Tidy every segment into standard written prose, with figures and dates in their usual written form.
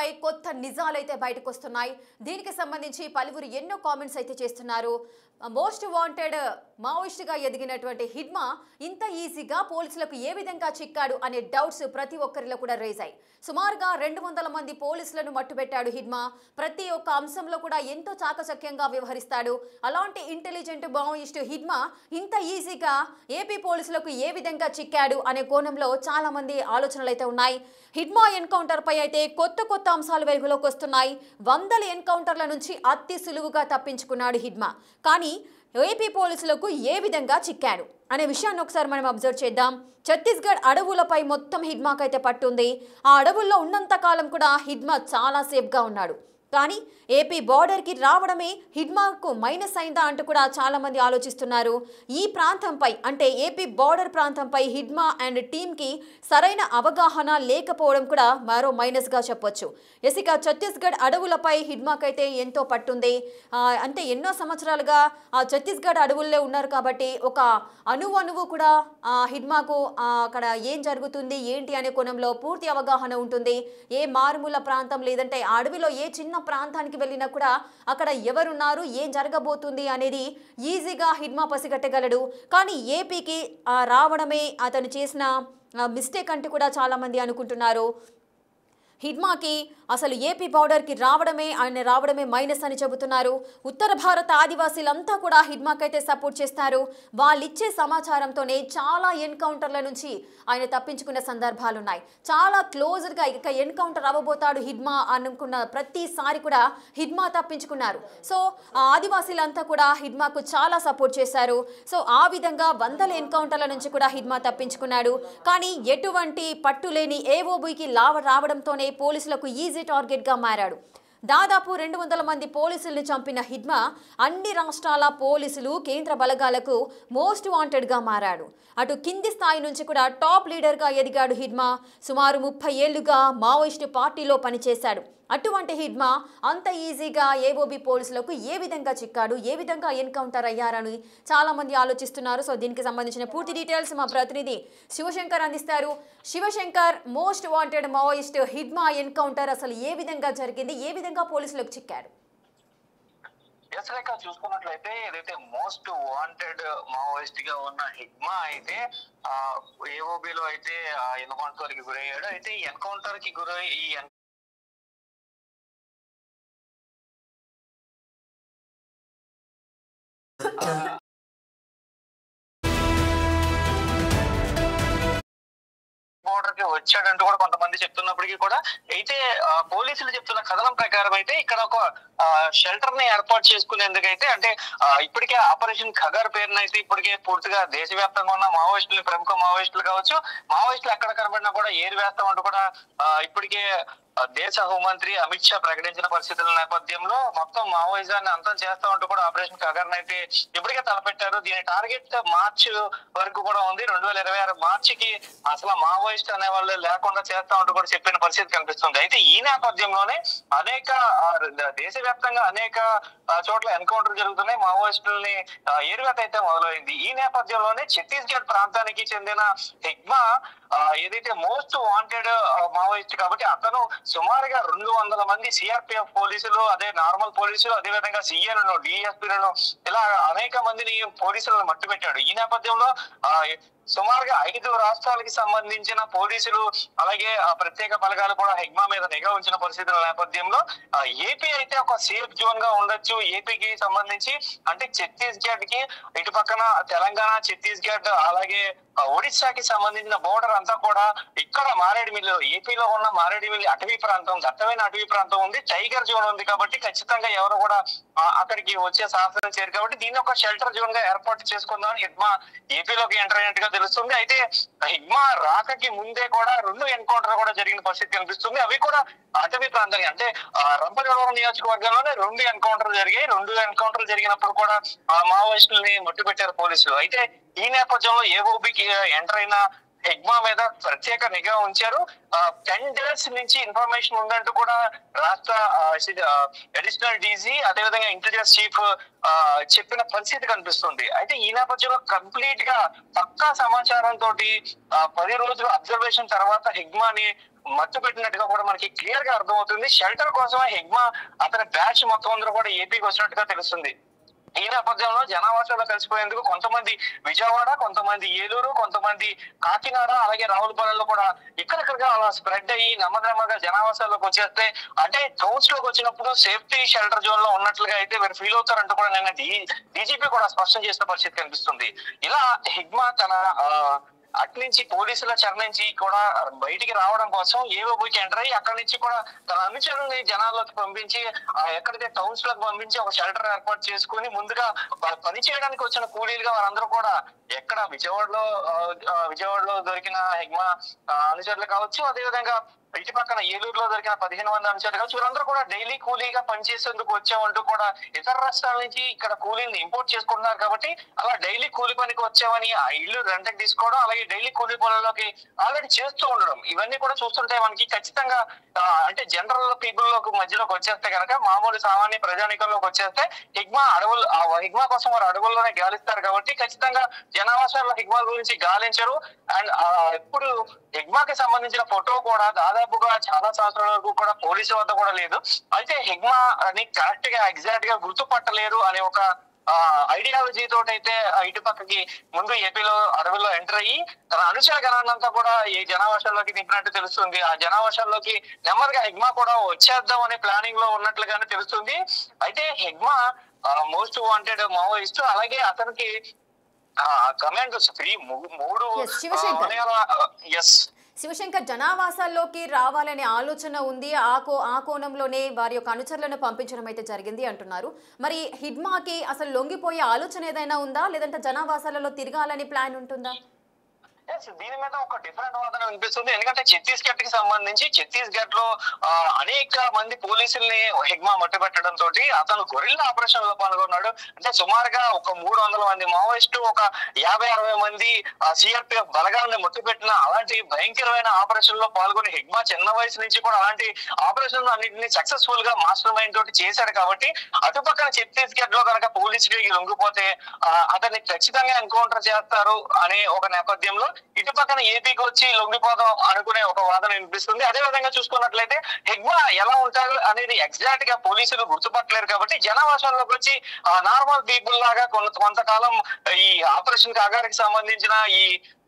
పై కొత్త నిజాలైతే బయటకు వస్తున్నాయి. దీనికి సంబంధించి పలువురు ఎన్నో కామెంట్స్ అయితే చేస్తున్నారు. మోస్ట్ వాంటెడ్ మావోయిస్ట్ గా ఎదిగినటువంటి హిడ్మా ఇంత ఈజీగా పోలీసులకు ఏ విధంగా చిక్కాడు అనే డౌట్స్ ప్రతి ఒక్కరిలో కూడా రేజ్ అయ్యాయి. సుమారుగా 200 మంది పోలీసులను మట్టుబెట్టాడు హిడ్మా. ప్రతి ఒక్క అంశంలో కూడా ఎంతో చాకచక్యంగా వ్యవహరిస్తాడు. అలాంటి ఇంటెలిజెంట్ మావోయిస్ట్ హిడ్మా ఇంత ఈజీగా ఏపీ పోలీసులకు ఏ విధంగా చిక్కాడు అనే కోణంలో చాలా మంది ఆలోచనలు అయితే ఉన్నాయి. హిడ్మా ఎన్కౌంటర్ పై అయితే కొత్త అంశాలు వెలుగులోకి వస్తున్నాయి. వందల ఎన్కౌంటర్ల నుంచి అతి సులువుగా తప్పించుకున్నాడు హిడ్మా. కానీ ఏపీ పోలీసులకు ఏ విధంగా చిక్కాడు అనే విషయాన్ని ఒకసారి మనం అబ్జర్వ్ చేద్దాం. ఛత్తీస్గఢ్ అడవులపై మొత్తం హిడ్మాకైతే పట్టుంది. ఆ అడవుల్లో ఉన్నంత కాలం కూడా హిడ్మా చాలా సేఫ్గా ఉన్నాడు. కానీ ఏపీ బార్డర్కి రావడమే హిడ్మాకు మైనస్ అయిందా అంటూ కూడా చాలామంది ఆలోచిస్తున్నారు. ఈ ప్రాంతంపై అంటే ఏపీ బార్డర్ ప్రాంతంపై హిడ్మా అండ్ టీంకి సరైన అవగాహన లేకపోవడం కూడా మరో మైనస్గా చెప్పొచ్చు. ఇక ఛత్తీస్గఢ్ అడవులపై హిడ్మాకైతే ఎంతో పట్టుంది. అంటే ఎన్నో సంవత్సరాలుగా ఆ ఛత్తీస్గఢ్ అడవుల్లో ఉన్నారు కాబట్టి ఒక అణువు కూడా హిడ్మాకు అక్కడ ఏం జరుగుతుంది ఏంటి అనే కోణంలో పూర్తి అవగాహన ఉంటుంది. ఏ మారుమూల ప్రాంతం లేదంటే ఆ అడవిలో ఏ చిన్న ప్రాంతానికి వెళ్ళినా కూడా అక్కడ ఎవరున్నారు ఏం జరగబోతుంది అనేది ఈజీగా హిడ్మా పసిగట్టగలడు. కానీ ఏపీకి రావడమే అతను చేసిన మిస్టేక్ అంటూ కూడా చాలామంది అనుకుంటున్నారు. హిడ్మాకి అసలు ఏపీ బార్డర్కి రావడమే మైనస్ అని చెబుతున్నారు. ఉత్తర భారత ఆదివాసీలంతా కూడా హిడ్మాకైతే సపోర్ట్ చేస్తారు. వాళ్ళిచ్చే సమాచారంతోనే చాలా ఎన్కౌంటర్ల నుంచి ఆయన తప్పించుకున్న సందర్భాలు ఉన్నాయి. చాలా క్లోజ్గా ఇక ఎన్కౌంటర్ అవ్వబోతాడు హిడ్మా అనుకున్న ప్రతిసారి కూడా హిడ్మా తప్పించుకున్నారు. సో ఆదివాసీలంతా కూడా హిడ్మాకు చాలా సపోర్ట్ చేశారు. సో ఆ విధంగా వందల ఎన్కౌంటర్ల నుంచి కూడా హిడ్మా తప్పించుకున్నాడు. కానీ ఎటువంటి పట్టులేని ఏఓబీకి రావడంతోనే పోలీసులకు ఈజీ టార్గెట్ గా మారాడు. దాదాపు 200 మంది పోలీసుల్ని చంపిన హిడ్మా అన్ని రాష్ట్రాల పోలీసులు కేంద్ర బలగాలకు మోస్ట్ వాంటెడ్ గా మారాడు. అటు కింది స్థాయి నుంచి కూడా టాప్ లీడర్ గా ఎదిగాడు హిడ్మా. సుమారు 30 ఏళ్లుగా మావోయిస్టు పార్టీలో పనిచేశాడు. అటువంటి హిడ్మా అంత ఈజీగా ఏఓబీ పోలీసులకు ఏ విధంగా చిక్కాడు, ఏ విధంగా ఎన్కౌంటర్ అయ్యారని చాలా మంది ఆలోచిస్తున్నారు. సో దీనికి సంబంధించిన పూర్తి డీటెయిల్స్ మా ప్రతినిధి శివశంకర్ అందిస్తారు. Shivashankar, most wanted Maoist Hidma encounter అసలు ఏ విధంగా జరిగింది, ఏ విధంగా పోలీసులకు చిక్కాడు? చూసుకున్నట్లయితే ఏదైతే మోస్ట్ వాంటెడ్ మావోయిస్ట్ గా ఉన్న హిడ్మా అయితే ఏఓబీలో అయితే ఎన్కౌంటర్ కి గురయ్యాడు. అయితే ఈ ఎన్కౌంటర్ కి గురై బోర్డర్ కి వచ్చాడంటూ కూడా కొంతమంది చెప్తున్నప్పటికీ కూడా అయితే పోలీసులు చెప్తున్న కథనం ప్రకారం అయితే ఇక్కడ ఒక షెల్టర్ ని ఏర్పాటు చేసుకునేందుకైతే అంటే ఇప్పటికే ఆపరేషన్ ఖగర్ పేరునైతే ఇప్పటికే పూర్తిగా దేశవ్యాప్తంగా ఉన్న మావోయిస్టులు, ప్రముఖ మావోయిస్టులు కావచ్చు, మావోయిస్టులు ఎక్కడ కనబడినా కూడా ఏరు వేస్తామంటూ కూడా ఇప్పటికే దేశ హోంమంత్రి అమిత్ షా ప్రకటించిన పరిస్థితుల నేపథ్యంలో మొత్తం మావోయిజాన్ని అంతం చేస్తామంటూ కూడా ఆపరేషన్ ఖగర్ అయితే ఇప్పటికే తలపెట్టారు. దీని టార్గెట్ మార్చ్ వరకు కూడా ఉంది. 2026 మార్చికి అసలు మావోయిస్ట్ అనే వాళ్ళు లేకుండా చేస్తామంటూ కూడా చెప్పిన పరిస్థితి కనిపిస్తుంది. అయితే ఈ నేపథ్యంలోనే దేశవ్యాప్తంగా అనేక చోట్ల ఎన్కౌంటర్ జరుగుతున్నాయి. మావోయిస్టుల్ని ఏరువేత అయితే మొదలైంది. ఈ నేపథ్యంలోనే ఛత్తీస్గఢ్ ప్రాంతానికి చెందిన హిడ్మా ఏదైతే మోస్ట్ వాంటెడ్ మావోయిస్ట్ కాబట్టి అతను సుమారుగా 200 మంది సిఆర్పిఎఫ్ పోలీసులు, అదే నార్మల్ పోలీసులు, అదే విధంగా సిఐలను, డిఎస్పీలను ఇలా అనేక మందిని పోలీసులను మట్టుపెట్టాడు. ఈ నేపథ్యంలో సుమారుగా 5 రాష్ట్రాలకి సంబంధించిన పోలీసులు అలాగే ప్రత్యేక బలగాలు కూడా హిడ్మా మీద నిఘా ఉంచిన పరిస్థితుల నేపథ్యంలో ఏపీ అయితే ఒక సేఫ్ జోన్ గా ఉండొచ్చు. ఏపీకి సంబంధించి అంటే ఛత్తీస్గఢ్ కి ఇటు పక్కన తెలంగాణ, ఛత్తీస్గఢ్ అలాగే ఒడిశాకి సంబంధించిన బోర్డర్ అంతా కూడా ఇక్కడ మారేడుమిల్లి, ఏపీలో ఉన్న మారేడుమిల్లి అటవీ ప్రాంతం, దట్టమైన అటవీ ప్రాంతం ఉంది, టైగర్ జోన్ ఉంది కాబట్టి ఖచ్చితంగా ఎవరు కూడా అక్కడికి వచ్చే సాహసం చేయరు కాబట్టి దీన్ని ఒక షెల్టర్ జోన్ గా ఏర్పాటు చేసుకుందామని హిడ్మా ఏపీలోకి ఎంటర్ అయినట్టుగా తెలుస్తుంది. అయితే హిడ్మా రాకకి ముందే కూడా 2 ఎన్కౌంటర్ కూడా జరిగిన పరిస్థితి కనిపిస్తుంది. అవి కూడా అటవీ ప్రాంతానికి అంటే రంపచోడవరం నియోజకవర్గంలోనే 2 ఎన్కౌంటర్లు జరిగాయి. 2 ఎన్కౌంటర్లు జరిగినప్పుడు కూడా మావోయిస్టుల్ని మట్టుపెట్టారు పోలీసులు. అయితే ఈ నేపథ్యంలో ఏఓబీకి ఎంటర్ అయిన హిడ్మా మీద ప్రత్యేక నిఘా ఉంచారు. 10 days నుంచి ఇన్ఫర్మేషన్ ఉందంటూ కూడా రాష్ట్ర అడిషనల్ డీజీ అదేవిధంగా ఇంటెలిజెన్స్ చీఫ్ చెప్పిన పరిస్థితి కనిపిస్తుంది. అయితే ఈ నేపథ్యంలో కంప్లీట్ గా పక్కా సమాచారం తోటి 10 రోజులు అబ్జర్వేషన్ తర్వాత హిడ్మాని మత్తు పెట్టినట్టుగా కూడా మనకి క్లియర్ గా అర్థమవుతుంది. షెల్టర్ కోసమే హిగ్మా అతని బ్యాచ్ మొత్తం అందరూ కూడా ఏపీకి వచ్చినట్టుగా తెలుస్తుంది. ఈ నేపథ్యంలో జనావాసాల్లో కలిసిపోయేందుకు కొంతమంది విజయవాడ, కొంతమంది ఏలూరు, కొంతమంది కాకినాడ, అలాగే రావులపాలెంలో కూడా ఇక్కడిక్కడగా అలా స్ప్రెడ్ అయ్యి నెమ్మదిగా జనావాసాల్లోకి వచ్చేస్తే, అంటే టౌన్స్ లోకి వచ్చినప్పుడు సేఫ్టీ షెల్టర్ జోన్ లో ఉన్నట్లుగా అయితే వీరు ఫీల్ అవుతారంటూ కూడా నిన్న డీజీపీ కూడా స్పష్టం చేసిన పరిస్థితి కనిపిస్తుంది. ఇలా హిగ్మా తన అట్నుంచి పోలీసుల చెర నుంచి కూడా బయటికి రావడం కోసం ఏవోకి ఎంటర్ అయ్యి అక్కడి నుంచి కూడా తన అనుచరుల్ని జనాల్లోకి పంపించి ఎక్కడైతే టౌన్స్ లోకి పంపించి ఒక షెల్టర్ ఏర్పాటు చేసుకుని ముందుగా పని చేయడానికి వచ్చిన కూలీలుగా వారందరూ కూడా ఎక్కడ విజయవాడలో దొరికిన హిగ్మా అనుచరులు కావచ్చు, అదేవిధంగా ఇటు పక్కన ఏలూరులో దొరికిన 15 మంది అనుచరులు కావచ్చు, వీరందరూ కూడా డైలీ కూలీగా పనిచేసేందుకు వచ్చామంటూ కూడా ఇతర రాష్ట్రాల నుంచి ఇక్కడ కూలీని ఇంపోర్ట్ చేసుకుంటున్నారు. కాబట్టి అలా డైలీ కూలి పనికి వచ్చామని ఆ ఇల్లు రెంట్కి తీసుకోవడం, అలాగే డైలీ కూలీ పనుల్లోకి ఆల్రెడీ చేస్తూ ఉండడం, ఇవన్నీ కూడా చూస్తుంటే మనకి ఖచ్చితంగా అంటే జనరల్ పీపుల్ లోకి మధ్యలోకి వచ్చేస్తే కనుక, మామూలు సామాన్య ప్రజానికంలోకి వచ్చేస్తే హిగ్మా కోసం వారు అడవుల్లోనే గాలిస్తారు. కాబట్టి ఖచ్చితంగా జనావాసాల్లో హిగ్మా గురించి గాలించరు. అండ్ ఇప్పుడు హిగ్మాకి సంబంధించిన ఫోటో కూడా దాదాపుగా చాలా సంవత్సరాల వరకు కూడా పోలీసు వద్ద కూడా లేదు. అయితే హిగ్మా అని కరెక్ట్ గా ఎగ్జాక్ట్ గా గుర్తుపట్టలేరు అనే ఒక ఐడియాలజీ తోటైతే ఇటు పక్కకి ముందు ఏపీలో అడవుల్లో ఎంటర్ అయ్యి తన అనుచర గణాన్నంతా కూడా ఈ జనావాసాల్లోకి నింపినట్టు తెలుస్తుంది. ఆ జనావాసాల్లోకి నెమ్మదిగా హిగ్మా కూడా వచ్చేద్దాం అనే ప్లానింగ్ లో ఉన్నట్లుగానే తెలుస్తుంది. అయితే హిగ్మా మోస్ట్ వాంటెడ్ మావోయిస్ట్, అలాగే అతనికి కమాండ్ మూడు శివశంకర్ జనావాసాల్లోకి రావాలనే ఆలోచన ఉంది. ఆ కోణంలోనే వారి యొక్క అనుచరులను పంపించడం అయితే జరిగింది అంటున్నారు. మరి హిగ్మాకి అసలు లొంగిపోయే ఆలోచన ఏదైనా ఉందా, లేదంటే జనావాసాలలో తిరగాలని ప్లాన్ ఉంటుందా? దీని మీద ఒక డిఫరెంట్ వాదన వినిపిస్తుంది. ఎందుకంటే ఛత్తీస్గఢ్ కి సంబంధించి ఛత్తీస్గఢ్ లో అనేక మంది పోలీసుల్ని హిగ్మా మట్టుబెట్టడం తోటి అతను గొరిల్లా ఆపరేషన్ లో పాల్గొన్నాడు. అంటే సుమారుగా ఒక 300 మంది మావోయిస్టు, ఒక 50-60 మంది సిఆర్పిఎఫ్ బలగాలను మట్టుబెట్టిన అలాంటి భయంకరమైన ఆపరేషన్ లో పాల్గొని హిగ్మా చిన్న వయసు నుంచి కూడా అలాంటి ఆపరేషన్ అన్నింటినీ సక్సెస్ఫుల్ గా మాస్టర్ మైండ్ తోటి చేశాడు. కాబట్టి అటుపక్కన ఛత్తీస్గఢ్ లో కనుక పోలీసులకి లొంగిపోతే అతన్ని ఖచ్చితంగా ఎన్కౌంటర్ చేస్తారు అనే ఒక నేపథ్యంలో ఇటు పక్కన ఏపీకి వచ్చి లొంగిపోదాం అనుకునే ఒక వాదన వినిపిస్తుంది. అదే విధంగా చూసుకున్నట్లయితే హిగ్మా ఎలా ఉంటారు అనేది ఎగ్జాక్ట్ గా పోలీసులు గుర్తుపట్టలేరు. కాబట్టి జనావాసాల్లోకి వచ్చి నార్మల్ పీపుల్ లాగా కొంతకాలం ఈ ఆపరేషన్ కాగారికి సంబంధించిన ఈ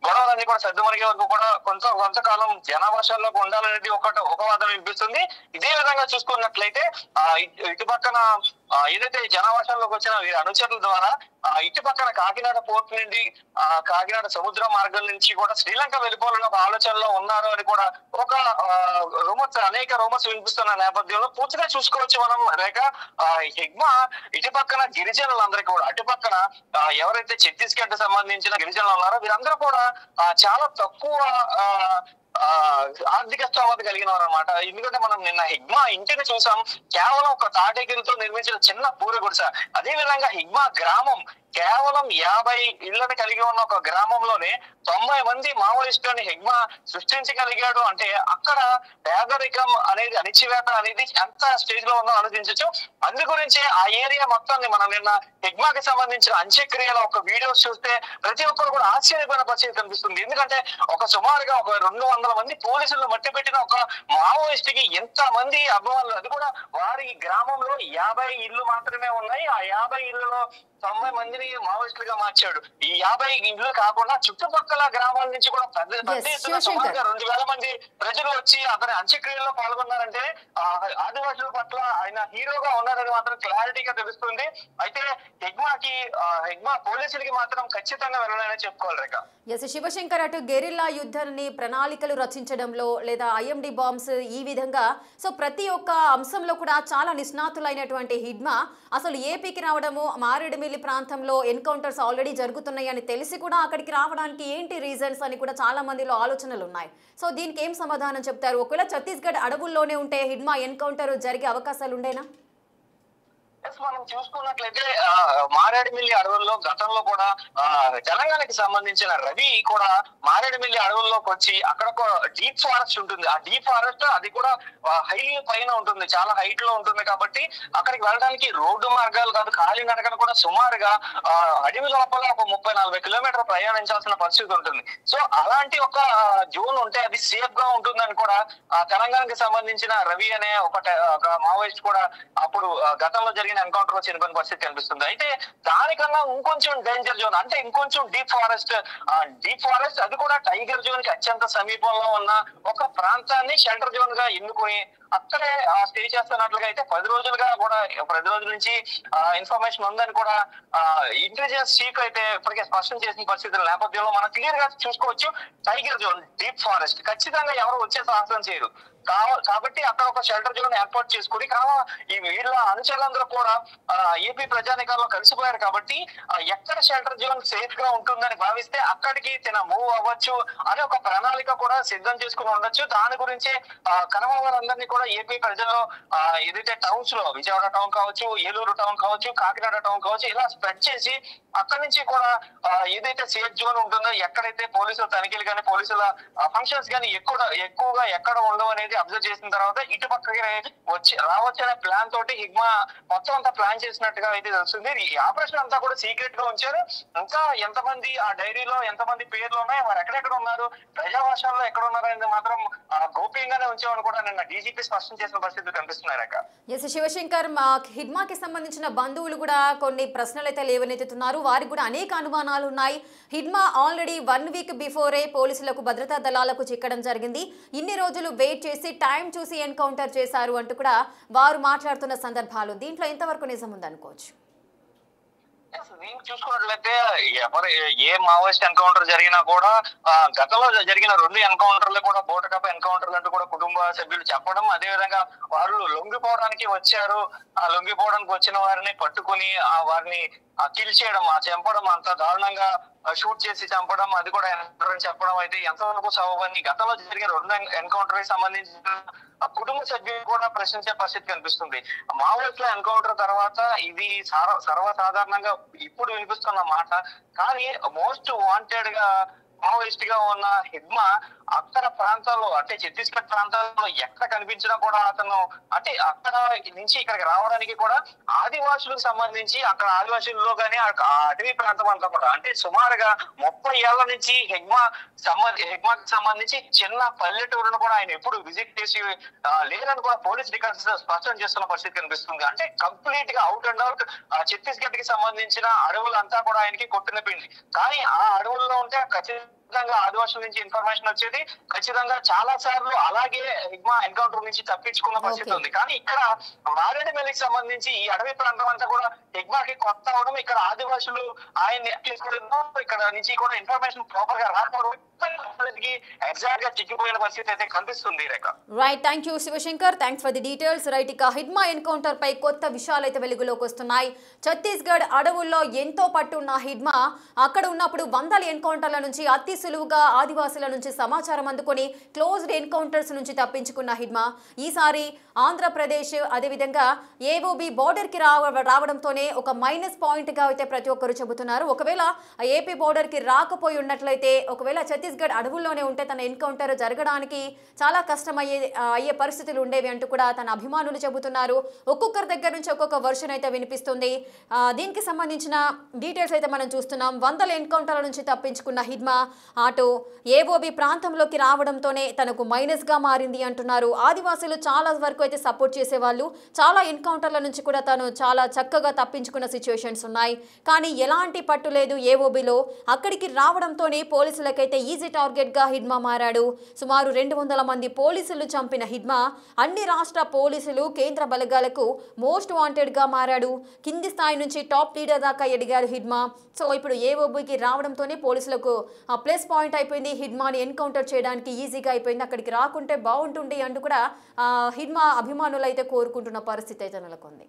గొడవలన్నీ కూడా సర్దుమరిగే వరకు కూడా కొంతకాలం జనావాసాల్లోకి ఉండాలనేది ఒక వాదన వినిపిస్తుంది. ఇదే విధంగా చూసుకున్నట్లయితే ఇటు పక్కన ఏదైతే జనావాసాల్లోకి వచ్చిన వీరి అనుచరుల ద్వారా ఇటు పక్కన కాకినాడ పోర్ట్ నుండి కాకినాడ సముద్ర మార్గం నుంచి కూడా శ్రీలంక వెళ్ళిపోవాలని ఒక ఆలోచనలో ఉన్నారు అని కూడా ఒక అనేక రూమర్స్ వినిపిస్తున్న నేపథ్యంలో పూర్తిగా చూసుకోవచ్చు మనం. రేఖ హిగ్మా ఇటు పక్కన గిరిజనులందరికీ కూడా, అటు పక్కన ఎవరైతే ఛత్తీస్గఢ్ సంబంధించిన గిరిజనులు ఉన్నారో వీరందరూ కూడా చాలా తక్కువ ఆర్థిక స్తోమత కలిగిన వారు అనమాట. ఎందుకంటే మనం నిన్న హిగ్మా ఇంటిని చూసాం, కేవలం ఒక తాటేకిలతో నిర్మించిన చిన్న పూర గుడిసె. అదే విధంగా హిగ్మా గ్రామం కేవలం 50 ఇళ్లను కలిగి ఉన్న ఒక గ్రామంలోనే 90 మంది మావోయిస్టులని హిగ్మా సృష్టించగలిగాడు. అంటే అక్కడ పేదరికం అనేది, అణిచివేత అనేది ఎంత స్టేజ్ లో ఉందో ఆలోచించవచ్చు. అందు గురించే ఆ ఏరియా మొత్తాన్ని మనం నిన్న హిగ్మాకి సంబంధించిన అంత్యక్రియల ఒక వీడియోస్ చూస్తే ప్రతి ఒక్కరు కూడా ఆశ్చర్యపోయిన పరిస్థితి కనిపిస్తుంది. ఎందుకంటే సుమారుగా ఒక 200 మంది పోలీసులను మట్టి పెట్టిన ఒక మావోయిస్ట్ కి ఎంత మంది అభిమానులు, అది కూడా వారి గ్రామంలో 50 ఇళ్లు మాత్రమే ఉన్నాయి. ఆ 50 ఇళ్లలో 90 మందిని మావోయిస్టులుగా మార్చాడు. ఈ 50 ఇండ్లు కాకుండా చుట్టుపక్కల గ్రామాల నుంచి కూడా పెద్ద ఎత్తున సుమారుగా 2000 మంది ప్రజలు వచ్చి అతని అంత్యక్రియల్లో పాల్గొన్నారంటే ఆదివాసుల పట్ల ఆయన హీరోగా ఉన్నారని మాత్రం క్లారిటీగా తెలుస్తుంది. అయితే హిగ్మా పోలీసులకి మాత్రం ఖచ్చితంగా వెళ్ళాలని చెప్పుకోవాలి రేఖ. శివశంకర్, అటు గెరిల్లా యుద్ధాన్ని ప్రణాళికలు రచించడంలో లేదా ఐఎండి బాంబ్స్ ఈ విధంగా ప్రతి ఒక్క అంశంలో కూడా చాలా నిష్ణాతులైనటువంటి హిగ్మా అసలు ఏపీకి రావడము, మారేడుమిల్లి ప్రాంతంలో ఎన్కౌంటర్స్ ఆల్రెడీ జరుగుతున్నాయి అని తెలిసి కూడా అక్కడికి రావడానికి ఏంటి రీజన్స్ అని కూడా చాలా మందిలో ఆలోచనలు ఉన్నాయి. దీనికి ఏం సమాధానం చెప్తారు? ఒకవేళ ఛత్తీస్గఢ్ అడవుల్లోనే ఉంటే హిగ్మా ఎన్కౌంటర్ జరిగే అవకాశాలు ఉండేనా? డీటెయిల్స్ మనం చూసుకున్నట్లయితే మారేడుమిల్లి అడవుల్లో గతంలో కూడా తెలంగాణకి సంబంధించిన రవి కూడా మారేడుమిల్లి అడవుల్లోకి వచ్చి అక్కడ ఒక డీప్ ఫారెస్ట్ ఉంటుంది. ఆ డీప్ ఫారెస్ట్ అది కూడా హైలీ పైన ఉంటుంది, చాలా హైట్ లో ఉంటుంది. కాబట్టి అక్కడికి వెళ్ళడానికి రోడ్డు మార్గాలు కాదు, ఖాళీ నడకను కూడా సుమారుగా అడవి లోపల ఒక 30-40 కిలోమీటర్ ప్రయాణించాల్సిన పరిస్థితి ఉంటుంది. సో అలాంటి ఒక జోన్ ఉంటే అది సేఫ్ గా ఉంటుందని కూడా తెలంగాణకి సంబంధించిన రవి అనే ఒక మావోయిస్ట్ కూడా అప్పుడు గతంలో జరిగిన ఎన్కౌంటర్ లో చనిపోయిన పరిస్థితి కనిపిస్తుంది. అయితే దానికన్నా ఇంకొంచెం డేంజర్ జోన్ అంటే ఇంకొంచెం డీప్ ఫారెస్ట్ అది కూడా టైగర్ జోన్ కి అత్యంత సమీపంలో ఉన్న ఒక ప్రాంతాన్ని షెల్టర్ జోన్ గా ఎన్నుకొని అక్కడే స్టే చేస్తున్నట్లుగా అయితే 10 రోజుల నుంచి ఇన్ఫర్మేషన్ ఉందని కూడా ఇంటెలిజెన్స్ చీఫ్ అయితే ఇప్పటికే స్పష్టం చేసిన పరిస్థితుల నేపథ్యంలో మనం క్లియర్ గా చూసుకోవచ్చు. టైగర్ జోన్ డీప్ ఫారెస్ట్ ఖచ్చితంగా ఎవరు వచ్చే సాహసం చేయరు కాబట్టి అక్కడ ఒక షెల్టర్ జోన్ ఏర్పాటు చేసుకుని ఈ వీళ్ళ అనుచరులందరూ కూడా ఏపీ ప్రజానికాల్లో కలిసిపోయారు. కాబట్టి ఎక్కడ షెల్టర్ జోన్ సేఫ్ గా ఉంటుందని భావిస్తే అక్కడికి మూవ్ అవ్వచ్చు అనే ఒక ప్రణాళిక కూడా సిద్ధం చేసుకుని ఉండొచ్చు. దాని గురించే కనవ వారందరినీ కూడా ఏపీ ప్రజల్లో ఏదైతే టౌన్స్ లో విజయవాడ టౌన్ కావచ్చు, ఏలూరు టౌన్ కావచ్చు, కాకినాడ టౌన్ కావచ్చు ఇలా స్ప్రెడ్ చేసి అక్కడి నుంచి కూడా ఏదైతే సేఫ్ జోన్ ఉంటుందో ఎక్కడైతే పోలీసుల తనిఖీలు కానీ పోలీసుల ఫంక్షన్స్ కానీ ఎక్కువగా ఎక్కడ ఉండవు అనేది అబ్జర్వ్ చేసిన తర్వాత ఇటుపక్కకి రావచ్చనే ప్లాన్ తోటి హిగ్మా మొత్తం అంతా ప్లాన్ చేసినట్టుగా అయితే తెలుస్తుంది. ఈ ఆపరేషన్ అంతా కూడా సీక్రెట్ గా ఉంచారు. ఇంకా ఎంతమంది ఆ డైరీలో ఎంతమంది పేర్లు ఉన్నాయి, వారు ఎక్కడెక్కడ ఉన్నారు, ప్రజావాసాల్లో ఎక్కడ ఉన్నారు అనేది మాత్రం గోప్యంగానే ఉంచామని కూడా నిన్న డీజీపీ స్పష్టం చేసిన పరిస్థితులు కనిపిస్తున్నాయి. శివశంకర్, హిడ్మాకి సంబంధించిన బంధువులు కూడా కొన్ని ప్రశ్నలు అయితే లేవనెత్తుతున్నారు. వారికి కూడా అనేక అనుమానాలు ఉన్నాయి. హిడ్మా ఆల్రెడీ 1 వీక్ బిఫోరే పోలీసులకు భద్రతా దళాలకు చిక్కడం జరిగింది. ఇన్ని రోజులు వెయిట్ చేసి టైం చూసి ఎన్కౌంటర్ చేశారు అంటూ కూడా వారు మాట్లాడుతున్న సందర్భాలు దీంట్లో ఎంతవరకు నిజం ఉందనుకోవచ్చు? చూసుకున్నట్లయితే ఏ మావోయిస్ట్ ఎన్కౌంటర్ జరిగినా కూడా గతంలో జరిగిన 2 ఎన్కౌంటర్లు కూడా బోటకప్ప ఎన్కౌంటర్లు అంటూ కూడా కుటుంబ సభ్యులు చెప్పడం, అదే విధంగా వాళ్ళు లొంగిపోవడానికి వచ్చారు, ఆ లొంగిపోవడానికి వచ్చిన వారిని పట్టుకుని వారిని కిల్ చేయడం, చంపడం, అంత దారుణంగా షూట్ చేసి చంపడం, అది కూడా ఎన్కౌంటర్ చెప్పడం అయితే ఎంతవరకు సబబని గతంలో జరిగిన 2 ఎన్కౌంటర్ కి సంబంధించిన కుటుంబ సభ్యులు కూడా ప్రశ్నించే పరిస్థితి కనిపిస్తుంది. మావోయిస్టుల ఎన్కౌంటర్ తర్వాత ఇది సర్వసాధారణంగా ఇప్పుడు వినిపిస్తున్న మాట. కానీ మోస్ట్ వాంటెడ్ గా మావోయిస్ట్ గా ఉన్న హిడ్మా అక్కడ ప్రాంతాల్లో అంటే ఛత్తీస్గఢ్ ప్రాంతాల్లో ఎక్కడ కనిపించినా కూడా అతను అంటే అక్కడ నుంచి ఇక్కడికి రావడానికి కూడా ఆదివాసులకు సంబంధించి అక్కడ ఆదివాసుల్లో గానీ అటవీ ప్రాంతం అంతా కూడా అంటే సుమారుగా 30 ఏళ్ల నుంచి హిగ్మాకి సంబంధించి చిన్న పల్లెటూరును కూడా ఆయన ఎప్పుడు విజిట్ చేసి లేదని కూడా పోలీస్ రికార్డ్స్ స్పష్టం చేస్తున్న పరిస్థితి కనిపిస్తుంది. అంటే కంప్లీట్ గా అవుట్ అండ్ అవుట్ ఛత్తీస్గఢ్ కి సంబంధించిన అడవులంతా కూడా ఆయనకి కొట్టిన పిండి. కానీ ఆ అడవుల్లో ఉంటే ఖచ్చితంగా ఆదివాసుల నుంచి ఇన్ఫర్మేషన్ వచ్చేది, ఖచ్చితంగా చాలా సార్లు అలాగే హిగ్మా ఎన్కౌంటర్ నుంచి తప్పించుకున్న పరిస్థితి ఉంది. కానీ ఇక్కడ మారేడుమిల్లికి సంబంధించి ఈ అడవి ప్రాంతం అంతా కూడా హిగ్మాకి కొత్త అవడం, ఇక్కడ ఆదివాసులు ఆయన్ని ఇక్కడ నుంచి కూడా ఇన్ఫర్మేషన్ ప్రాపర్ గా రాకపోవడం ఎగ్జాక్ట్ గా చిక్కిపోయిన పరిస్థితి అయితే కనిపిస్తుంది. Right, thank you Shivashankar, thanks for the details. Right, ఇక హిడ్మా ఎన్కౌంటర్ పై కొత్త విషయాలు అయితే వెలుగులోకి వస్తున్నాయి. ఛత్తీస్గఢ్ అడవుల్లో ఎంతో పట్టున్న హిడ్మా అక్కడ ఉన్నప్పుడు 100 ఎన్కౌంటర్ల నుంచి అతి సులువుగా ఆదివాసుల నుంచి సమాచారం అందుకొని క్లోజ్డ్ ఎన్కౌంటర్స్ నుంచి తప్పించుకున్న హిడ్మా ఈసారి ఆంధ్రప్రదేశ్ అదేవిధంగా ఏఓబి బోర్డర్ కి రావడంతోనే ఒక మైనస్ పాయింట్ గా అయితే ప్రతి ఒక్కరు చెబుతున్నారు. ఒకవేళ ఏపీ బోర్డర్ కి రాకపోయి ఉన్నట్లయితే, ఒకవేళ ఛత్తీస్గఢ్ అడవుల్లోనే ఉంటే తన ఎన్కౌంటర్ జరగడానికి చాలా కష్టం అయ్యే పరిస్థితులు ఉండేవి అంటూ కూడా తన అభిమానులు చెబుతున్నారు. ఒక్కొక్కరి దగ్గర నుంచి ఒక్కొక్క వర్షన్ అయితే వినిపిస్తుంది. దీనికి సంబంధించిన డీటెయిల్స్ అయితే మనం చూస్తున్నాం. 100 ఎన్కౌంటర్ల నుంచి తప్పించుకున్న హిడ్మా అటు ఏఓబి ప్రాంతంలోకి రావడంతోనే తనకు మైనస్ గా మారింది అంటున్నారు. ఆదివాసులు చాలా వరకు అయితే సపోర్ట్ చేసేవాళ్ళు, చాలా ఎన్కౌంటర్ల నుంచి కూడా తను చాలా చక్కగా తప్పించుకున్న సిచ్యువేషన్స్ ఉన్నాయి. కానీ ఎలాంటి పట్టు లేదు ఏఓబిలో. అక్కడికి రావడంతోనే పోలీసులకైతే ఈజీ టార్గెట్ గా హిడ్మా మారాడు. సుమారు 200 మంది పోలీసులు చంపిన హిడ్మా అన్ని రాష్ట్ర పోలీసులు కేంద్ర బలగాలకు మోస్ట్ వాంటెడ్ గా మారాడు. కింది స్థాయి నుంచి టాప్ లీడర్ దాకా ఎదిగారు హిడ్మా. సో ఇప్పుడు ఏఓబికి రావడంతోనే పోలీసులకు ప్లస్ పాయింట్ అయిపోయింది. హిడ్మాని ఎన్కౌంటర్ చేయడానికి ఈజీగా అయిపోయింది. అక్కడికి రాకుంటే బాగుంటుంది అంటూ కూడా హిడ్మా అభిమానులు అయితే కోరుకుంటున్న పరిస్థితి అయితే నెలకొంది.